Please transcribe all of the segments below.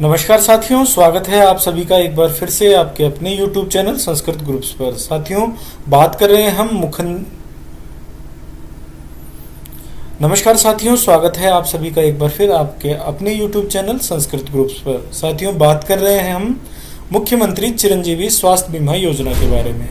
नमस्कार साथियों, स्वागत है आप सभी का एक बार फिर से आपके अपने YouTube चैनल संस्कृत ग्रुप्स पर। साथियों, बात कर रहे हैं हम नमस्कार साथियों, स्वागत है आप सभी का एक बार फिर आपके अपने YouTube चैनल संस्कृत ग्रुप्स पर। साथियों, बात कर रहे हैं हम मुख्यमंत्री चिरंजीवी स्वास्थ्य बीमा योजना के बारे में।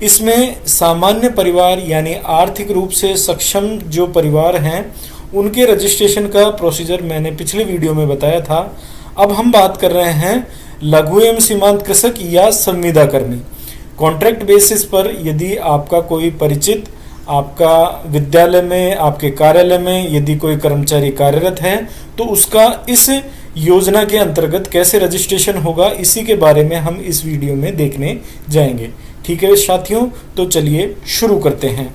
इसमें सामान्य परिवार यानी आर्थिक रूप से सक्षम जो परिवार हैं उनके रजिस्ट्रेशन का प्रोसीजर मैंने पिछले वीडियो में बताया था। अब हम बात कर रहे हैं लघु एवं सीमांत कृषक या संविदा कर्मी। कॉन्ट्रैक्ट बेसिस पर यदि आपका कोई परिचित आपका विद्यालय में, आपके कार्यालय में यदि कोई कर्मचारी कार्यरत है तो उसका इस योजना के अंतर्गत कैसे रजिस्ट्रेशन होगा, इसी के बारे में हम इस वीडियो में देखने जाएंगे। ठीक है साथियों, तो चलिए शुरू करते हैं।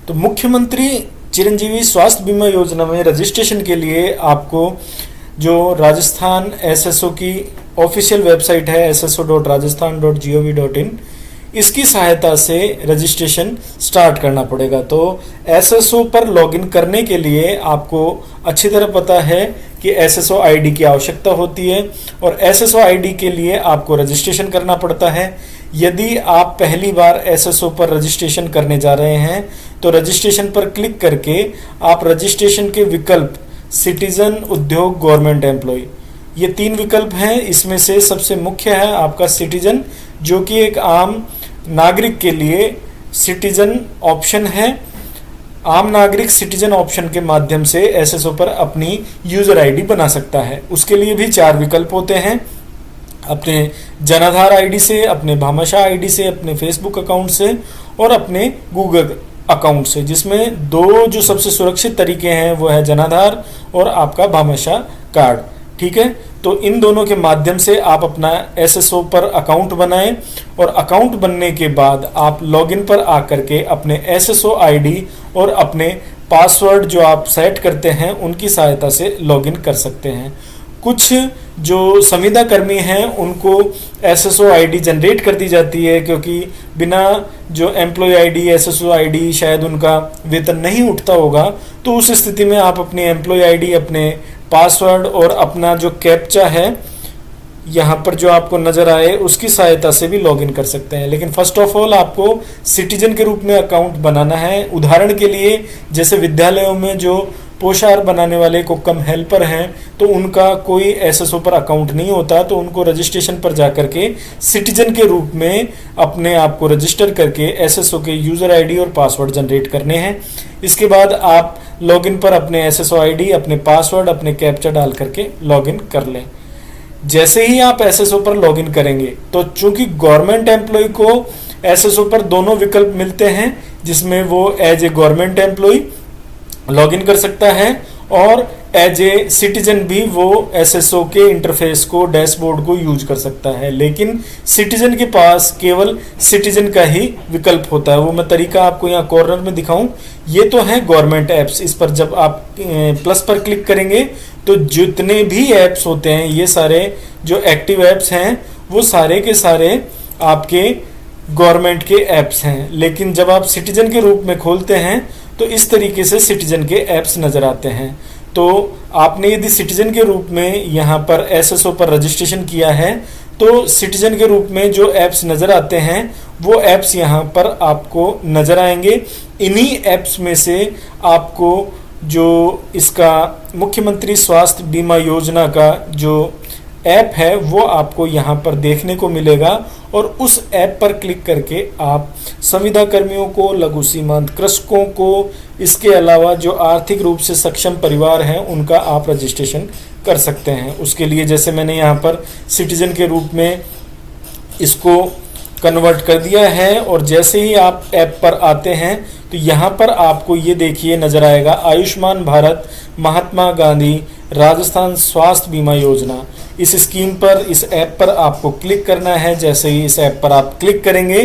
तो मुख्यमंत्री चिरंजीवी स्वास्थ्य बीमा योजना में रजिस्ट्रेशन के लिए आपको जो राजस्थान एसएसओ की ऑफिशियल वेबसाइट है sso.rajasthan.gov.in, इसकी सहायता से रजिस्ट्रेशन स्टार्ट करना पड़ेगा। तो एसएसओ पर लॉगिन करने के लिए आपको अच्छी तरह पता है कि एसएसओ आईडी की आवश्यकता होती है और एसएसओ आईडी के लिए आपको रजिस्ट्रेशन करना पड़ता है। यदि आप पहली बार एसएसओ पर रजिस्ट्रेशन करने जा रहे हैं तो रजिस्ट्रेशन पर क्लिक करके आप रजिस्ट्रेशन के विकल्प सिटीजन, उद्योग, गवर्नमेंट एम्प्लॉय, ये 3 विकल्प हैं। इसमें से सबसे मुख्य है आपका सिटीजन, जो कि एक आम नागरिक के लिए सिटीजन ऑप्शन है। आम नागरिक सिटीजन ऑप्शन के माध्यम से एसएसओ पर अपनी यूजर आईडी बना सकता है। उसके लिए भी 4 विकल्प होते हैं, अपने जनाधार आईडी से, अपने भामाशाह आईडी से, अपने फेसबुक अकाउंट से और अपने गूगल अकाउंट से, जिसमें 2 जो सबसे सुरक्षित तरीके हैं वो है जनाधार और आपका भामाशाह कार्ड। ठीक है, तो इन दोनों के माध्यम से आप अपना एसएसओ पर अकाउंट बनाएं और अकाउंट बनने के बाद आप लॉगिन पर आकर के अपने एसएसओ आईडी और अपने पासवर्ड जो आप सेट करते हैं उनकी सहायता से लॉगिन कर सकते हैं। कुछ जो संविदा कर्मी हैं उनको एसएसओ आईडी जनरेट कर दी जाती है, क्योंकि बिना जो एम्प्लॉय आईडी, एसएसओ आईडी शायद उनका वेतन नहीं उठता होगा। तो उस स्थिति में आप अपनी एम्प्लॉय आईडी, अपने पासवर्ड और अपना जो कैप्चा है यहाँ पर जो आपको नजर आए उसकी सहायता से भी लॉगिन कर सकते हैं। लेकिन फर्स्ट ऑफ ऑल आपको सिटीजन के रूप में अकाउंट बनाना है। उदाहरण के लिए जैसे विद्यालयों में जो पोषाहार बनाने वाले को कम हेल्पर हैं तो उनका कोई एसएसओ पर अकाउंट नहीं होता, तो उनको रजिस्ट्रेशन पर जाकर के सिटीजन के रूप में अपने आप को रजिस्टर करके एसएसओ के यूजर आईडी और पासवर्ड जनरेट करने हैं। इसके बाद आप लॉगिन पर अपने एसएसओ आईडी, अपने पासवर्ड, अपने कैप्चा डाल करके लॉगिन कर लें। जैसे ही आप एसएसओ पर लॉगिन करेंगे तो चूंकि गवर्नमेंट एम्प्लॉय को एसएसओ पर दोनों विकल्प मिलते हैं, जिसमें वो as a government employee login कर सकता है और एज ए सिटीजन भी वो एसएसओ के इंटरफेस को, डैशबोर्ड को यूज कर सकता है। लेकिन सिटीजन के पास केवल सिटीजन का ही विकल्प होता है। वो मैं तरीका आपको यहाँ कॉर्नर में दिखाऊं। ये तो है गवर्नमेंट ऐप्स। इस पर जब आप प्लस पर क्लिक करेंगे तो जितने भी ऐप्स होते हैं, ये सारे जो एक्टिव ऐप्स हैं वो सारे के सारे आपके गवर्नमेंट के ऐप्स हैं। लेकिन जब आप सिटीजन के रूप में खोलते हैं तो इस तरीके से सिटीजन के ऐप्स नजर आते हैं। तो आपने यदि सिटीजन के रूप में यहाँ पर एसएसओ पर रजिस्ट्रेशन किया है तो सिटीजन के रूप में जो ऐप्स नजर आते हैं वो ऐप्स यहाँ पर आपको नजर आएंगे। इन्हीं ऐप्स में से आपको जो इसका मुख्यमंत्री स्वास्थ्य बीमा योजना का जो ऐप है वो आपको यहाँ पर देखने को मिलेगा और उस ऐप पर क्लिक करके आप संविदा कर्मियों को, लघु सीमांत कृषकों को, इसके अलावा जो आर्थिक रूप से सक्षम परिवार हैं उनका आप रजिस्ट्रेशन कर सकते हैं। उसके लिए जैसे मैंने यहाँ पर सिटीजन के रूप में इसको कन्वर्ट कर दिया है और जैसे ही आप ऐप पर आते हैं तो यहाँ पर आपको ये देखिए नजर आएगा आयुष्मान भारत महात्मा गांधी राजस्थान स्वास्थ्य बीमा योजना। इस स्कीम पर, इस ऐप पर आपको क्लिक करना है। जैसे ही इस ऐप पर आप क्लिक करेंगे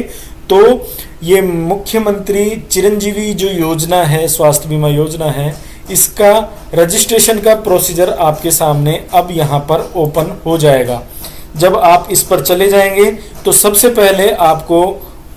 तो ये मुख्यमंत्री चिरंजीवी जो योजना है, स्वास्थ्य बीमा योजना है, इसका रजिस्ट्रेशन का प्रोसीजर आपके सामने अब यहाँ पर ओपन हो जाएगा। जब आप इस पर चले जाएंगे तो सबसे पहले आपको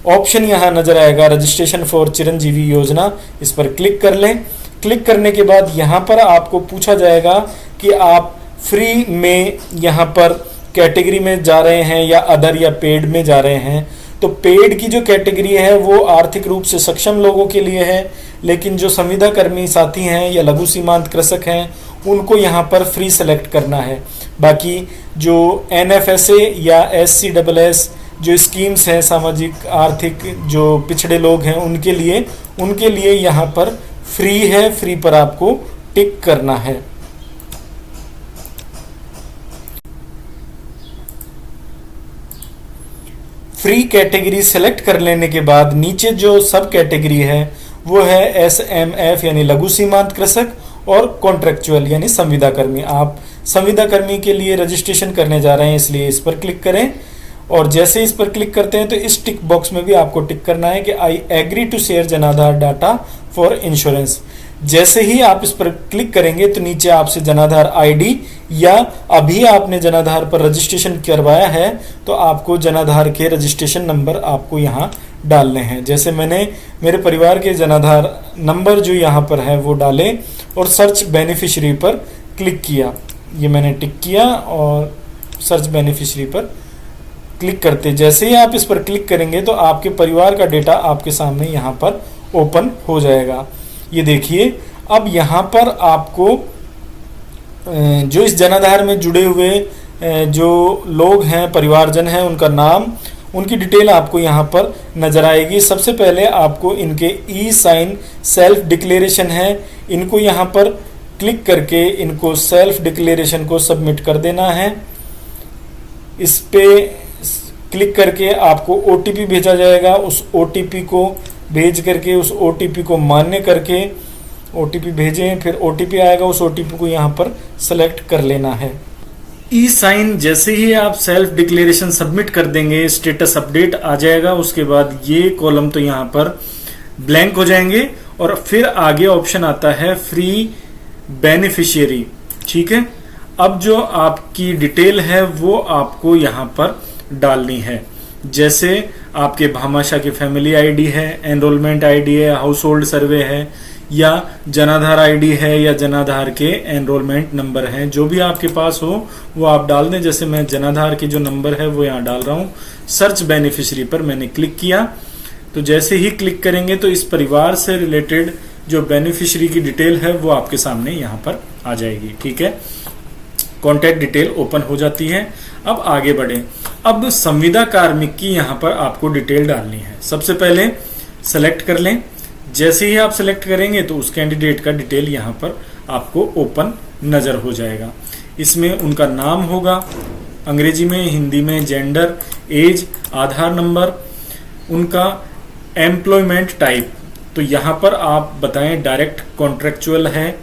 ऑप्शन यहाँ नजर आएगा रजिस्ट्रेशन फॉर चिरंजीवी योजना। इस पर क्लिक कर लें। क्लिक करने के बाद यहाँ पर आपको पूछा जाएगा कि आप फ्री में यहाँ पर कैटेगरी में जा रहे हैं या अदर या पेड में जा रहे हैं, तो पेड की जो कैटेगरी है वो आर्थिक रूप से सक्षम लोगों के लिए है, लेकिन जो संविदा कर्मी साथी हैं या लघु सीमांत कृषक हैं उनको यहाँ पर फ्री सेलेक्ट करना है। बाकी जो NFSA या SCSS जो स्कीम्स हैं, सामाजिक आर्थिक जो पिछड़े लोग हैं उनके लिए यहाँ पर फ्री है, फ्री पर आपको टिक करना है। फ्री कैटेगरी सेलेक्ट कर लेने के बाद नीचे जो सब कैटेगरी है वो है SMF यानी लघु सीमांत कृषक और कॉन्ट्रेक्चुअल यानी संविदा कर्मी। आप संविदा कर्मी के लिए रजिस्ट्रेशन करने जा रहे हैं, इसलिए इस पर क्लिक करें। और जैसे इस पर क्लिक करते हैं तो इस टिक बॉक्स में भी आपको टिक करना है कि आई एग्री टू शेयर जनाधार डाटा फॉर इंश्योरेंस। जैसे ही आप इस पर क्लिक करेंगे तो नीचे आपसे जनाधार आईडी या अभी आपने जनाधार पर रजिस्ट्रेशन करवाया है तो आपको जनाधार के रजिस्ट्रेशन नंबर आपको यहाँ डालने हैं। जैसे मैंने मेरे परिवार के जनाधार नंबर जो यहाँ पर है वो डाले और सर्च बेनिफिशियरी पर क्लिक किया। ये मैंने टिक किया और सर्च बेनिफिशियरी पर क्लिक करते जैसे ही आप इस पर क्लिक करेंगे तो आपके परिवार का डेटा आपके सामने यहाँ पर ओपन हो जाएगा। ये देखिए, अब यहाँ पर आपको जो इस जनाधार में जुड़े हुए जो लोग हैं, परिवारजन हैं, उनका नाम, उनकी डिटेल आपको यहाँ पर नजर आएगी। सबसे पहले आपको इनके ई-साइन सेल्फ डिक्लेरेशन है, इनको यहाँ पर क्लिक करके इनको सेल्फ डिक्लेरेशन को सबमिट कर देना है। इस पे क्लिक करके आपको OTP भेजा जाएगा, उस OTP को भेज करके उस OTP को मान्य करके OTP भेजें, फिर OTP आएगा, उस OTP को यहाँ पर सेलेक्ट कर लेना है। ई-साइन जैसे ही आप सेल्फ डिक्लेरेशन सबमिट कर देंगे स्टेटस अपडेट आ जाएगा। उसके बाद ये कॉलम तो यहाँ पर ब्लैंक हो जाएंगे और फिर आगे ऑप्शन आता है फ्री बेनिफिशियरी। ठीक है, अब जो आपकी डिटेल है वो आपको यहाँ पर डालनी है। जैसे आपके भामाशाह की फैमिली आईडी है, एनरोलमेंट आईडी है, हाउस होल्ड सर्वे है या जनाधार आईडी है या जनाधार के एनरोलमेंट नंबर हैं, जो भी आपके पास हो वो आप डाल दें। जैसे मैं जनाधार के जो नंबर है वो यहाँ डाल रहा हूँ। सर्च बेनिफिशियरी पर मैंने क्लिक किया तो जैसे ही क्लिक करेंगे तो इस परिवार से रिलेटेड जो बेनिफिशियरी की डिटेल है वो आपके सामने यहाँ पर आ जाएगी। ठीक है, कॉन्टैक्ट डिटेल ओपन हो जाती है। अब आगे बढ़े। अब संविदा कार्मिक की यहाँ पर आपको डिटेल डालनी है। सबसे पहले सेलेक्ट कर लें। जैसे ही आप सेलेक्ट करेंगे तो उस कैंडिडेट का डिटेल यहाँ पर आपको ओपन नजर हो जाएगा। इसमें उनका नाम होगा, अंग्रेजी में, हिंदी में, जेंडर, एज, आधार नंबर, उनका एम्प्लॉयमेंट टाइप। तो यहाँ पर आप बताएं डायरेक्ट कॉन्ट्रेक्चुअल है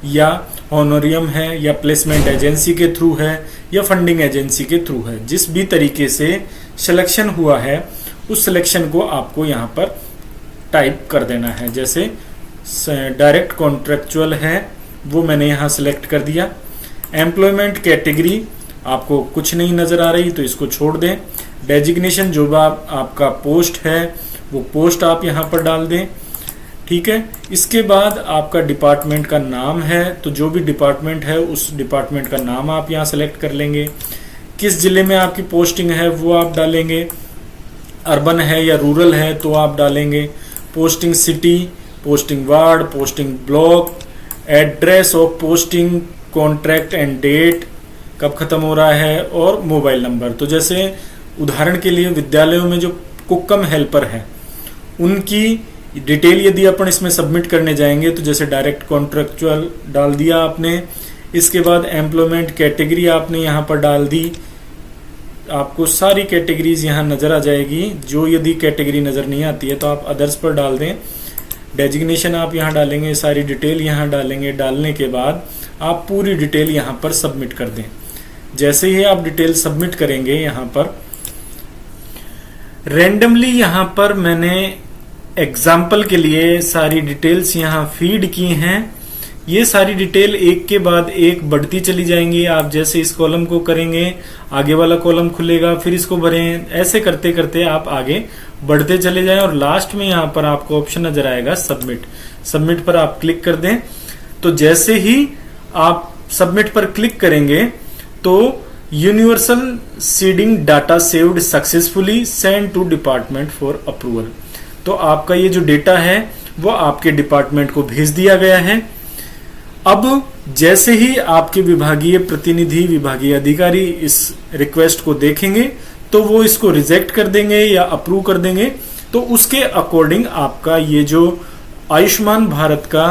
या ऑनोरियम है या प्लेसमेंट एजेंसी के थ्रू है या फंडिंग एजेंसी के थ्रू है। जिस भी तरीके से सिलेक्शन हुआ है उस सिलेक्शन को आपको यहाँ पर टाइप कर देना है। जैसे डायरेक्ट कॉन्ट्रेक्चुअल है वो मैंने यहाँ सिलेक्ट कर दिया। एम्प्लॉयमेंट कैटेगरी आपको कुछ नहीं नजर आ रही तो इसको छोड़ दें। डेजिग्नेशन जो आपका पोस्ट है वो पोस्ट आप यहाँ पर डाल दें। ठीक है, इसके बाद आपका डिपार्टमेंट का नाम है तो जो भी डिपार्टमेंट है उस डिपार्टमेंट का नाम आप यहाँ सेलेक्ट कर लेंगे। किस जिले में आपकी पोस्टिंग है वो आप डालेंगे। अर्बन है या रूरल है तो आप डालेंगे। Posting city, posting ward, posting block, address of posting, contract end date, कब खत्म हो रहा है, और मोबाइल नंबर। तो जैसे उदाहरण के लिए विद्यालयों में जो कुक्कम हेल्पर है उनकी डिटेल यदि अपन इसमें सबमिट करने जाएंगे तो जैसे डायरेक्ट कॉन्ट्रेक्चुअल डाल दिया आपने। इसके बाद एम्प्लॉयमेंट कैटेगरी आपने यहाँ पर डाल दी। आपको सारी कैटेगरीज यहाँ नजर आ जाएगी। जो यदि कैटेगरी नजर नहीं आती है तो आप अदर्स पर डाल दें। डेजिग्नेशन आप यहाँ डालेंगे, सारी डिटेल यहाँ डालेंगे। डालने के बाद आप पूरी डिटेल यहाँ पर सबमिट कर दें। जैसे ही आप डिटेल सबमिट करेंगे यहाँ पर रैंडमली यहाँ पर मैंने एग्जाम्पल के लिए सारी डिटेल्स यहाँ फीड की हैं। ये सारी डिटेल एक के बाद एक बढ़ती चली जाएंगी। आप जैसे इस कॉलम को करेंगे आगे वाला कॉलम खुलेगा, फिर इसको भरें। ऐसे करते करते आप आगे बढ़ते चले जाएं और लास्ट में यहाँ पर आपको ऑप्शन नजर आएगा सबमिट। सबमिट पर आप क्लिक कर दें तो जैसे ही आप सबमिट पर क्लिक करेंगे तो universal seeding data saved successfully send to department for approval. तो आपका ये जो डेटा है वो आपके डिपार्टमेंट को भेज दिया गया है। अब जैसे ही आपके विभागीय प्रतिनिधि, विभागीय अधिकारी इस रिक्वेस्ट को देखेंगे तो वो इसको रिजेक्ट कर देंगे या अप्रूव कर देंगे। तो उसके अकॉर्डिंग आपका ये जो आयुष्मान भारत का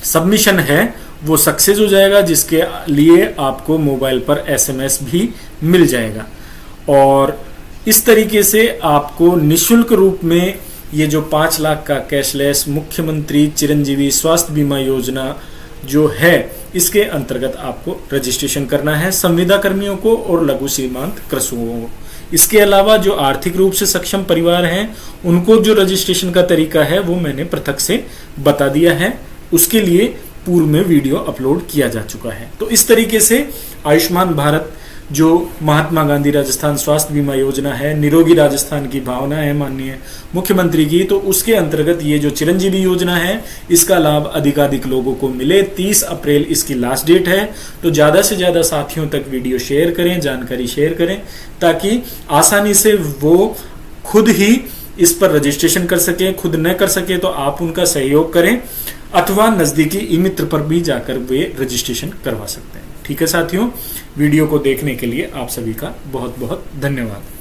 सबमिशन है वो सक्सेस हो जाएगा, जिसके लिए आपको मोबाइल पर एसएमएस भी मिल जाएगा। और इस तरीके से आपको निशुल्क रूप में ये जो 5 लाख का कैशलेस मुख्यमंत्री चिरंजीवी स्वास्थ्य बीमा योजना जो है इसके अंतर्गत आपको रजिस्ट्रेशन करना है संविदा कर्मियों को और लघु सीमांत कृषकों को। इसके अलावा जो आर्थिक रूप से सक्षम परिवार हैं उनको जो रजिस्ट्रेशन का तरीका है वो मैंने पृथक से बता दिया है, उसके लिए पूर्व में वीडियो अपलोड किया जा चुका है। तो इस तरीके से आयुष्मान भारत जो महात्मा गांधी राजस्थान स्वास्थ्य बीमा योजना है, निरोगी राजस्थान की भावना है माननीय मुख्यमंत्री की, तो उसके अंतर्गत ये जो चिरंजीवी योजना है इसका लाभ अधिकाधिक लोगों को मिले। 30 अप्रैल इसकी लास्ट डेट है। तो ज्यादा से ज्यादा साथियों तक वीडियो शेयर करें, जानकारी शेयर करें, ताकि आसानी से वो खुद ही इस पर रजिस्ट्रेशन कर सके। खुद न कर सके तो आप उनका सहयोग करें अथवा नजदीकी ई मित्र पर भी जाकर वे रजिस्ट्रेशन करवा सकते हैं। ठीक है साथियों, वीडियो को देखने के लिए आप सभी का बहुत बहुत धन्यवाद।